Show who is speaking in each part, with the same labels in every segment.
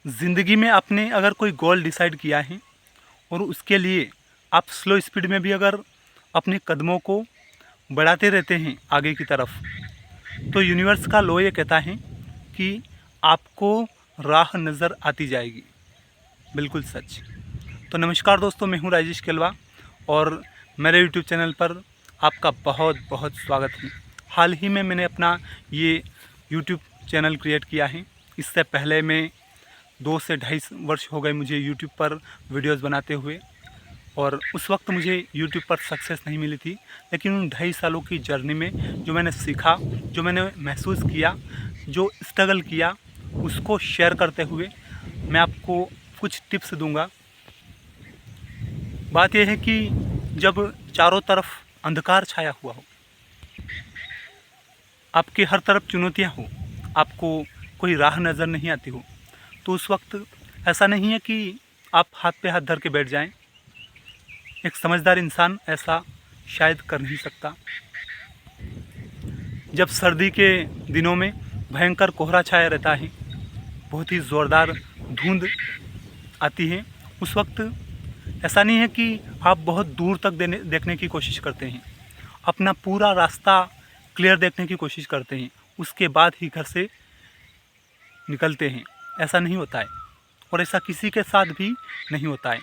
Speaker 1: ज़िंदगी में आपने अगर कोई गोल डिसाइड किया है और उसके लिए आप स्लो स्पीड में भी अगर अपने कदमों को बढ़ाते रहते हैं आगे की तरफ, तो यूनिवर्स का लॉ ये कहता है कि आपको राह नज़र आती जाएगी। बिल्कुल सच। तो नमस्कार दोस्तों, मैं हूं राजेश केलवा और मेरे यूट्यूब चैनल पर आपका बहुत बहुत स्वागत है। हाल ही में मैंने अपना ये यूट्यूब चैनल क्रिएट किया है। इससे पहले मैं 2 से ढाई वर्ष हो गए मुझे यूट्यूब पर वीडियोस बनाते हुए, और उस वक्त मुझे यूट्यूब पर सक्सेस नहीं मिली थी। लेकिन उन 2.5 सालों की जर्नी में जो मैंने सीखा, जो मैंने महसूस किया, जो स्ट्रगल किया, उसको शेयर करते हुए मैं आपको कुछ टिप्स दूंगा। बात यह है कि जब चारों तरफ अंधकार छाया हुआ हो, आपके हर तरफ चुनौतियाँ हो, आपको कोई राह नज़र नहीं आती हो, तो उस वक्त ऐसा नहीं है कि आप हाथ पे हाथ धर के बैठ जाएं। एक समझदार इंसान ऐसा शायद कर नहीं सकता। जब सर्दी के दिनों में भयंकर कोहरा छाया रहता है, बहुत ही ज़ोरदार धुंध आती है, उस वक्त ऐसा नहीं है कि आप बहुत दूर तक देखने की कोशिश करते हैं, अपना पूरा रास्ता क्लियर देखने की कोशिश करते हैं, उसके बाद ही घर से निकलते हैं। ऐसा नहीं होता है, और ऐसा किसी के साथ भी नहीं होता है।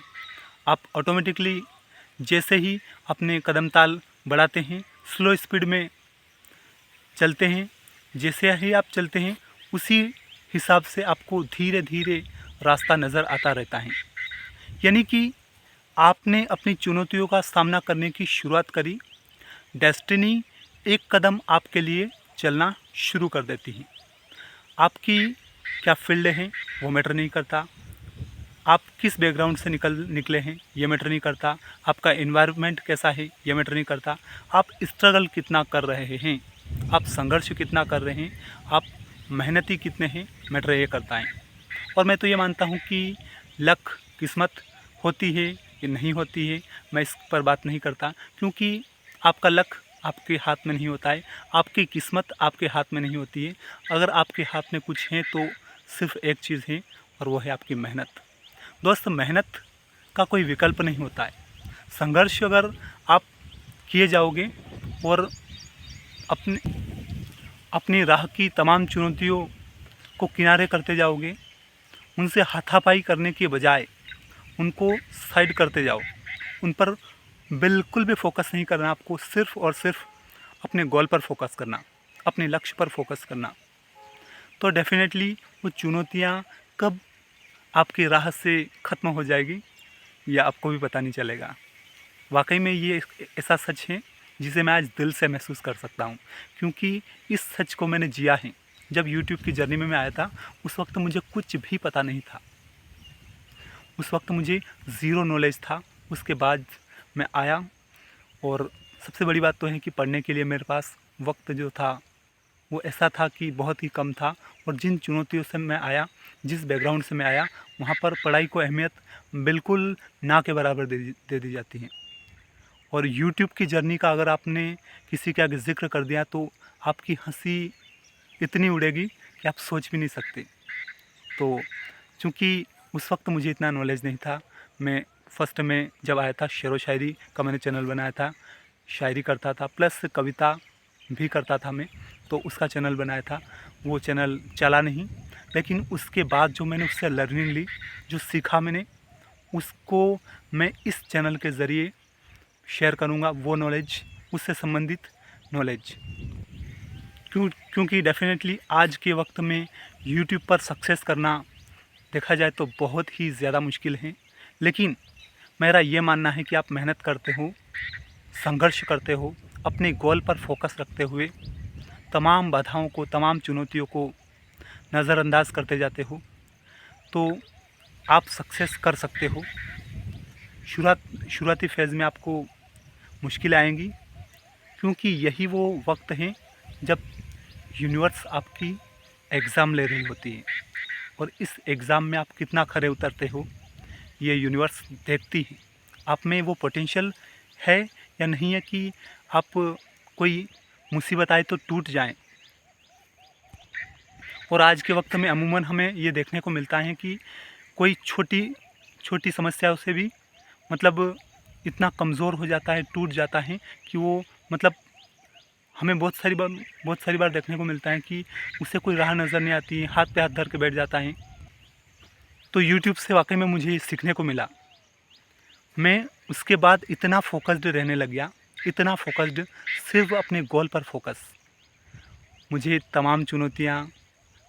Speaker 1: आप ऑटोमेटिकली जैसे ही अपने कदम ताल बढ़ाते हैं, स्लो स्पीड में चलते हैं, जैसे ही आप चलते हैं उसी हिसाब से आपको धीरे धीरे रास्ता नज़र आता रहता है। यानी कि आपने अपनी चुनौतियों का सामना करने की शुरुआत करी, डेस्टिनी एक कदम आपके लिए चलना शुरू कर देती है। आपकी क्या फील्ड है वो मैटर नहीं करता, आप किस बैकग्राउंड से निकले हैं ये मैटर नहीं करता, आपका एनवायरनमेंट कैसा है ये मैटर नहीं करता, आप स्ट्रगल कितना कर रहे हैं, आप संघर्ष कितना कर रहे हैं, आप मेहनती कितने हैं, मैटर ये करता है। और मैं तो ये मानता हूँ कि लक, किस्मत होती है कि नहीं होती है, मैं इस पर बात नहीं करता, क्योंकि आपका लक आपके हाथ में नहीं होता है, आपकी किस्मत आपके हाथ में नहीं होती है। अगर आपके हाथ में कुछ है तो सिर्फ एक चीज़ है, और वो है आपकी मेहनत। दोस्त, मेहनत का कोई विकल्प नहीं होता है। संघर्ष अगर आप किए जाओगे और अपनी राह की तमाम चुनौतियों को किनारे करते जाओगे, उनसे हाथापाई करने के बजाय उनको साइड करते जाओ, उन पर बिल्कुल भी फोकस नहीं करना, आपको सिर्फ़ और सिर्फ अपने गोल पर फोकस करना, अपने लक्ष्य पर फोकस करना, तो डेफिनेटली वो चुनौतियाँ कब आपकी राह से ख़त्म हो जाएगी या आपको भी पता नहीं चलेगा। वाकई में ये ऐसा सच है जिसे मैं आज दिल से महसूस कर सकता हूँ, क्योंकि इस सच को मैंने जिया है। जब यूट्यूब की जर्नी में मैं आया था, उस वक्त मुझे कुछ भी पता नहीं था, उस वक्त मुझे ज़ीरो नॉलेज था। उसके बाद मैं आया, और सबसे बड़ी बात तो है कि पढ़ने के लिए मेरे पास वक्त जो था वो ऐसा था कि बहुत ही कम था, और जिन चुनौतियों से मैं आया, जिस बैकग्राउंड से मैं आया, वहाँ पर पढ़ाई को अहमियत बिल्कुल ना के बराबर दे दी जाती है। और यूट्यूब की जर्नी का अगर आपने किसी के आगे ज़िक्र कर दिया तो आपकी हंसी इतनी उड़ेगी कि आप सोच भी नहीं सकते। तो चूँकि उस वक्त मुझे इतना नॉलेज नहीं था, मैं फर्स्ट में जब आया था शेरो शायरी का मैंने चैनल बनाया था, शायरी करता था प्लस कविता भी करता था मैं, तो उसका चैनल बनाया था। वो चैनल चला नहीं, लेकिन उसके बाद जो मैंने उससे लर्निंग ली, जो सीखा मैंने, उसको मैं इस चैनल के ज़रिए शेयर करूँगा, वो नॉलेज, उससे संबंधित नॉलेज। क्योंकि डेफिनेटली आज के वक्त में यूट्यूब पर सक्सेस करना देखा जाए तो बहुत ही ज़्यादा मुश्किल है। लेकिन मेरा ये मानना है कि आप मेहनत करते हो, संघर्ष करते हो, अपने गोल पर फोकस रखते हुए तमाम बाधाओं को, तमाम चुनौतियों को नज़रअंदाज करते जाते हो, तो आप सक्सेस कर सकते हो। शुरुआती फेज़ में आपको मुश्किलें आएंगी, क्योंकि यही वो वक्त है जब यूनिवर्स आपकी एग्ज़ाम ले रही होती है, और इस एग्ज़ाम में आप कितना खरे उतरते हो ये यूनिवर्स देखती है। आप में वो पोटेंशियल है या नहीं है कि आप कोई मुसीबत आए तो टूट जाएं। और आज के वक्त में अमूमन हमें ये देखने को मिलता है कि कोई छोटी छोटी समस्याओं से भी मतलब इतना कमज़ोर हो जाता है, टूट जाता है कि वो मतलब हमें बहुत सारी बार देखने को मिलता है कि उसे कोई राह नज़र नहीं आती, हाथ पे हाथ धर के बैठ जाता है। तो यूट्यूब से वाकई में मुझे सीखने को मिला। मैं उसके बाद इतना फोकस्ड रहने लग गया, इतना फोकस्ड, सिर्फ अपने गोल पर फोकस। मुझे तमाम चुनौतियाँ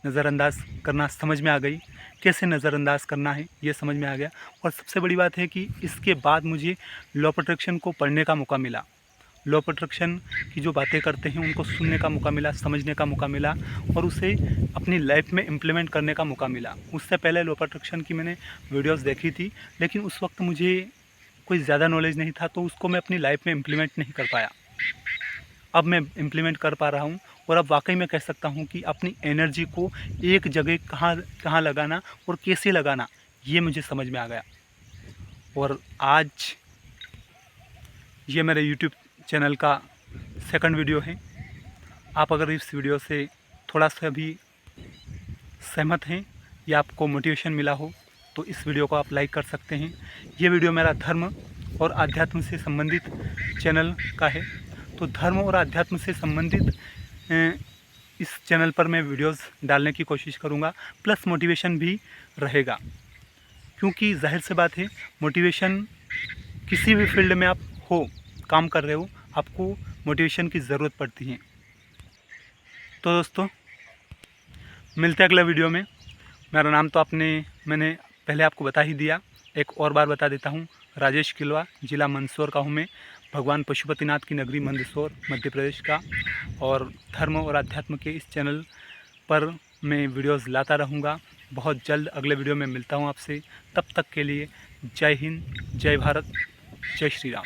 Speaker 1: नज़रअंदाज करना समझ में आ गई, कैसे नज़रअंदाज करना है ये समझ में आ गया। और सबसे बड़ी बात है कि इसके बाद मुझे लॉ ऑफ अट्रैक्शन को पढ़ने का मौका मिला, लॉ ऑफ अट्रैक्शन की जो बातें करते हैं उनको सुनने का मौका मिला, समझने का मौका मिला और उसे अपनी लाइफ में इम्प्लीमेंट करने का मौका मिला। उससे पहले लॉ ऑफ अट्रैक्शन की मैंने वीडियोस देखी थी, लेकिन उस वक्त मुझे कोई ज़्यादा नॉलेज नहीं था, तो उसको मैं अपनी लाइफ में इम्प्लीमेंट नहीं कर पाया। अब मैं इम्प्लीमेंट कर पा रहा हूँ और अब वाकई मैं कह सकता हूँ कि अपनी एनर्जी को एक जगह कहाँ लगाना और कैसे लगाना, ये मुझे समझ में आ गया। और आज ये मेरे यूट्यूब चैनल का सेकंड वीडियो है। आप अगर इस वीडियो से थोड़ा सा भी सहमत हैं या आपको मोटिवेशन मिला हो तो इस वीडियो को आप लाइक कर सकते हैं। ये वीडियो मेरा धर्म और आध्यात्म से संबंधित चैनल का है, तो धर्म और आध्यात्म से संबंधित इस चैनल पर मैं वीडियोस डालने की कोशिश करूँगा, प्लस मोटिवेशन भी रहेगा। क्योंकि जाहिर सी बात है, मोटिवेशन किसी भी फील्ड में आप हो, काम कर रहे हो, आपको मोटिवेशन की ज़रूरत पड़ती है। तो दोस्तों, मिलते हैं अगले वीडियो में। मेरा नाम तो मैंने पहले आपको बता ही दिया, एक और बार बता देता हूँ। राजेश किलवा, ज़िला मंदसौर का हूँ मैं, भगवान पशुपतिनाथ की नगरी मंदसौर, मध्य प्रदेश का। और धर्म और अध्यात्म के इस चैनल पर मैं वीडियोस लाता रहूँगा। बहुत जल्द अगले वीडियो में मिलता हूँ आपसे। तब तक के लिए जय हिंद, जय भारत, जय श्री राम।